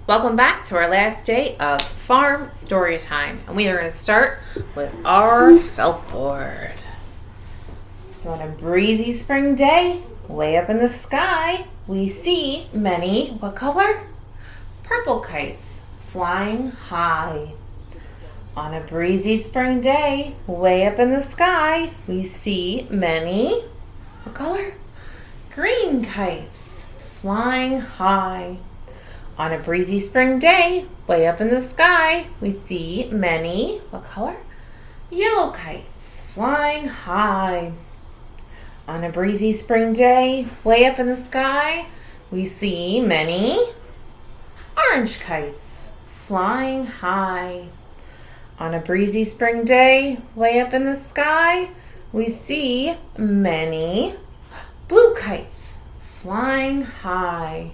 Welcome back to our last day of farm story time, and we are going to start with our felt board. So on a breezy spring day, way up in the sky, we see many, what color? Purple kites flying high. On a breezy spring day, way up in the sky, we see many, what color? Green kites flying high. On a breezy spring day, way up in the sky, we see many, what color? Yellow kites flying high. On a breezy spring day, way up in the sky, we see many orange kites flying high. On a breezy spring day, way up in the sky, we see many blue kites flying high.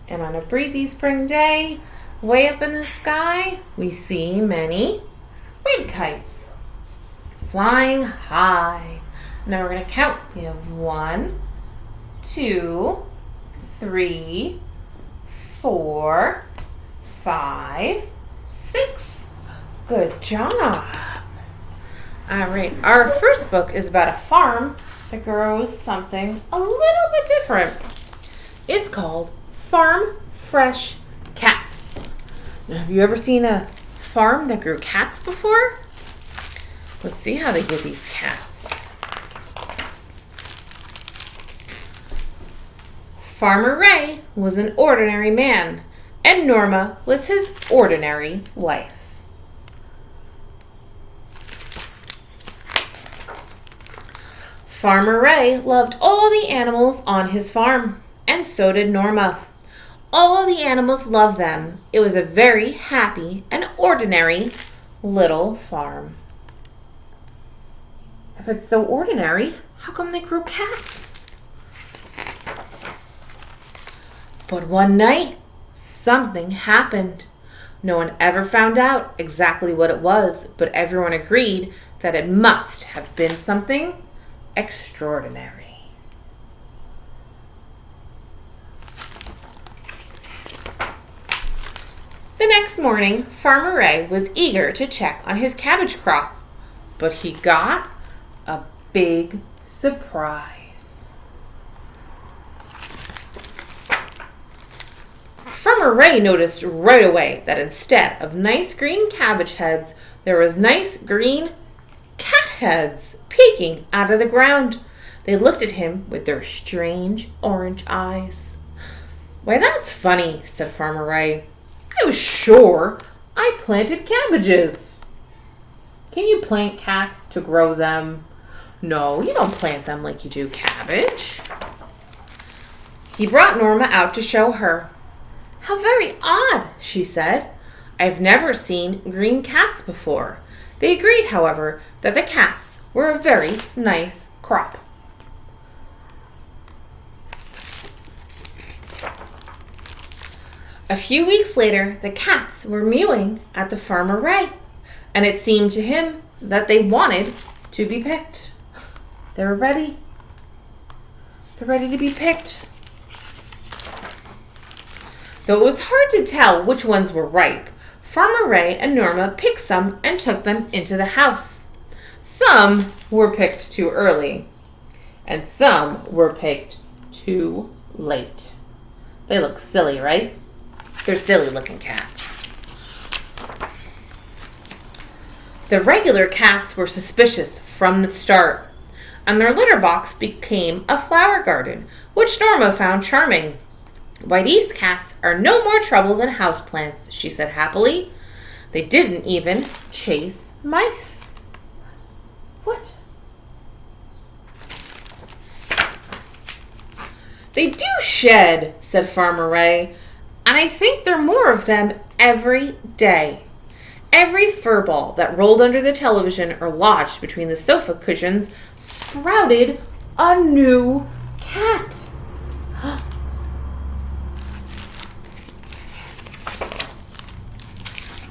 And on a breezy spring day, way up in the sky, we see many red kites flying high. Now we're going to count. We have 1, 2, 3, 4, 5, 6. Good job. All right, our first book is about a farm that grows something a little bit different. It's called Farm Fresh Cats. Now, have you ever seen a farm that grew cats before? Let's see how they get these cats. Farmer Ray was an ordinary man, and Norma was his ordinary wife. Farmer Ray loved all the animals on his farm, and so did Norma. All the animals loved them. It was a very happy and ordinary little farm. If it's so ordinary, how come they grew cats? But one night, something happened. No one ever found out exactly what it was, but everyone agreed that it must have been something extraordinary. The next morning, Farmer Ray was eager to check on his cabbage crop, but he got a big surprise. Farmer Ray noticed right away that instead of nice green cabbage heads, there was nice green cat heads peeking out of the ground. They looked at him with their strange orange eyes. "Why, that's funny," said Farmer Ray. "I was sure I planted cabbages." "Can you plant cats to grow them?" "No, you don't plant them like you do cabbage." He brought Norma out to show her. "How very odd," she said. "I've never seen green cats before." They agreed, however, that the cats were a very nice crop. A few weeks later, the cats were mewing at the Farmer Ray, and it seemed to him that they wanted to be picked. They were ready. They're ready to be picked. Though it was hard to tell which ones were ripe, Farmer Ray and Norma picked some and took them into the house. Some were picked too early, and some were picked too late. They look silly, right? They're silly-looking cats. The regular cats were suspicious from the start, and their litter box became a flower garden, which Norma found charming. "Why, these cats are no more trouble than houseplants," she said happily. "They didn't even chase mice." What? "They do shed," said Farmer Ray, "and I think there are more of them every day. Every fur ball that rolled under the television or lodged between the sofa cushions sprouted a new cat."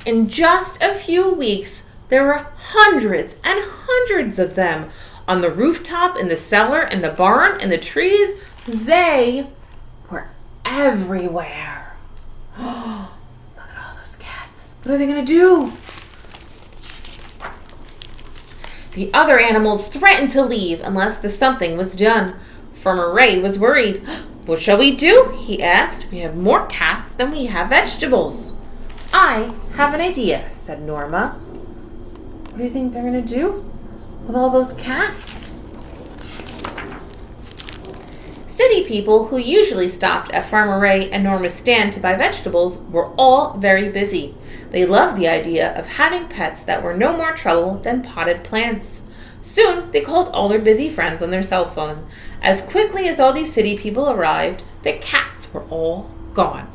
In just a few weeks, there were hundreds and hundreds of them on the rooftop, in the cellar, in the barn, in the trees. They were everywhere. What are they going to do? The other animals threatened to leave unless something was done. Farmer Ray was worried. What shall we do? He asked. We have more cats than we have vegetables. I have an idea, said Norma. What do you think they're going to do with all those cats? City people who usually stopped at Farmer Ray and Norma's stand to buy vegetables were all very busy. They loved the idea of having pets that were no more trouble than potted plants. Soon, they called all their busy friends on their cell phone. As quickly as all these city people arrived, the cats were all gone.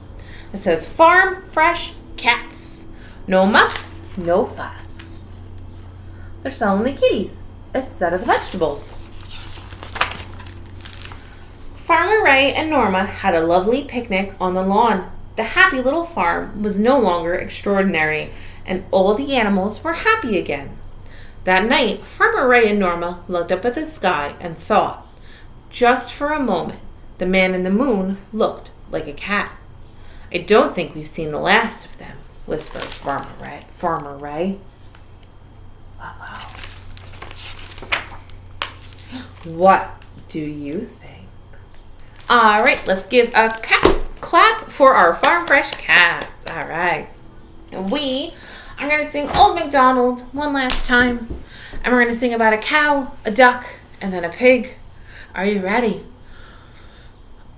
It says, farm fresh cats. No muss, no fuss. They're selling the kitties instead of the vegetables. Farmer Ray and Norma had a lovely picnic on the lawn. The happy little farm was no longer extraordinary, and all the animals were happy again. That night, Farmer Ray and Norma looked up at the sky and thought. Just for a moment, the man in the moon looked like a cat. I don't think we've seen the last of them, whispered Farmer Ray. Uh-oh. What do you think? All right, let's give a clap for our farm fresh cats. All right. We are going to sing Old MacDonald one last time. And we're going to sing about a cow, a duck, and then a pig. Are you ready?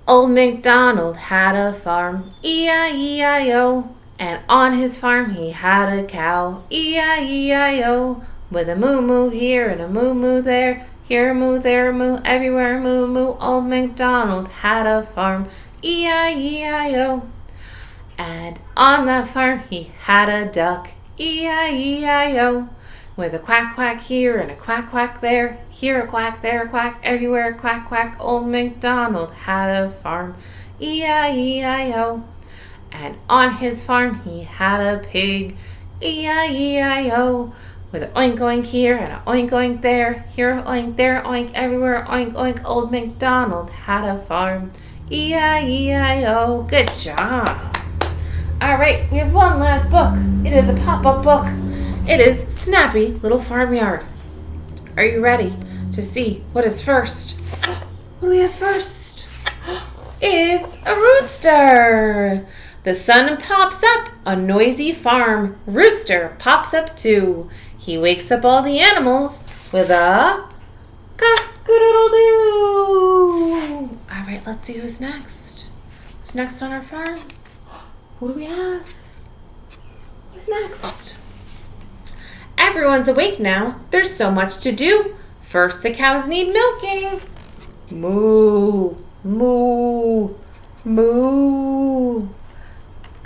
Old MacDonald had a farm, E-I-E-I-O. And on his farm he had a cow, E-I-E-I-O. With a moo-moo here and a moo-moo there. Here a moo, there a moo, everywhere a moo moo. Old MacDonald had a farm, E-I-E-I-O. And on that farm he had a duck, E-I-E-I-O. With a quack quack here and a quack quack there. Here a quack, there a quack, everywhere a quack quack. Old MacDonald had a farm, E-I-E-I-O. And on his farm he had a pig, E-I-E-I-O. With an oink oink here and an oink oink there. Here oink, there oink, everywhere oink oink. Old MacDonald had a farm, E-I-E-I-O. Good job. All right, we have one last book. It is a pop-up book. It is Snappy Little Farmyard. Are you ready to see what is first? What do we have first? It's a rooster. The sun pops up, a noisy farm. Rooster pops up too. He wakes up all the animals with a cock-a-doodle-doo. All right, let's see who's next. Who's next on our farm? Who do we have? Who's next? Everyone's awake now. There's so much to do. First, the cows need milking. Moo, moo, moo.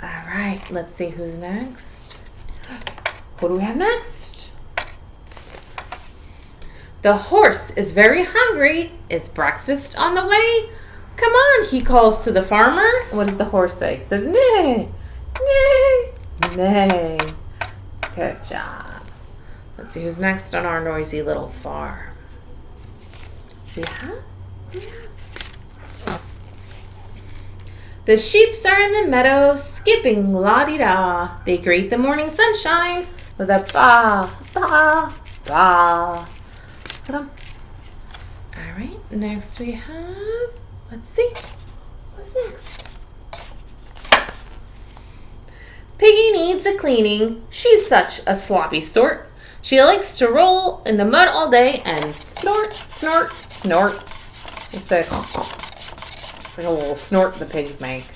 All right, let's see who's next. What do we have next? The horse is very hungry. Is breakfast on the way? Come on, he calls to the farmer. What does the horse say? He says, neigh, neigh, neigh. Good job. Let's see who's next on our noisy little farm. Yeah. The sheeps are in the meadow, skipping la-di-da. They greet the morning sunshine with a ba, ba, ba. Put 'em. All right, next we have, let's see, what's next? Piggy needs a cleaning. She's such a sloppy sort. She likes to roll in the mud all day and snort, snort, snort. It's like a little snort the pigs make.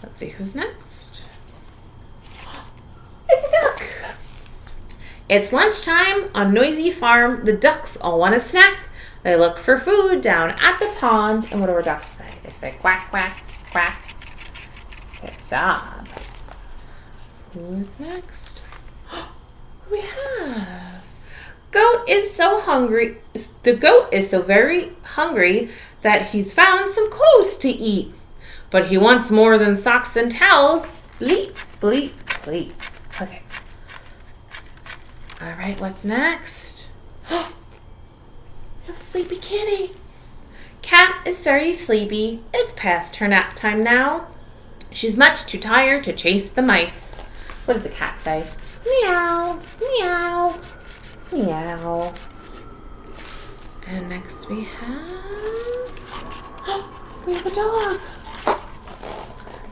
Let's see who's next. It's a duck. It's lunchtime on Noisy Farm. The ducks all want a snack. They look for food down at the pond. And what do our ducks say? They say quack, quack, quack. Good job. Who's next? What do we have? Goat is so hungry. The goat is so very hungry that he's found some clothes to eat. But he wants more than socks and towels. Bleep, bleep, bleep. Okay. All right, what's next? We have a sleepy kitty. Cat is very sleepy. It's past her nap time now. She's much too tired to chase the mice. What does the cat say? Meow, meow, meow. And next we have a dog.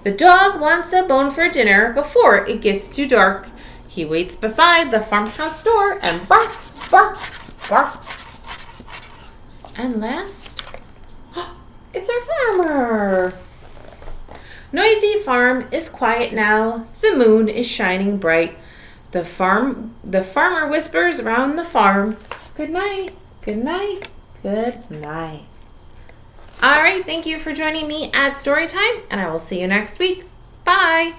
The dog wants a bone for dinner before it gets too dark. He waits beside the farmhouse door and barks, barks, barks. And last, it's our farmer. Noisy farm is quiet now. The moon is shining bright. The farmer whispers around the farm. Good night, good night, good night. All right, thank you for joining me at Storytime, and I will see you next week. Bye.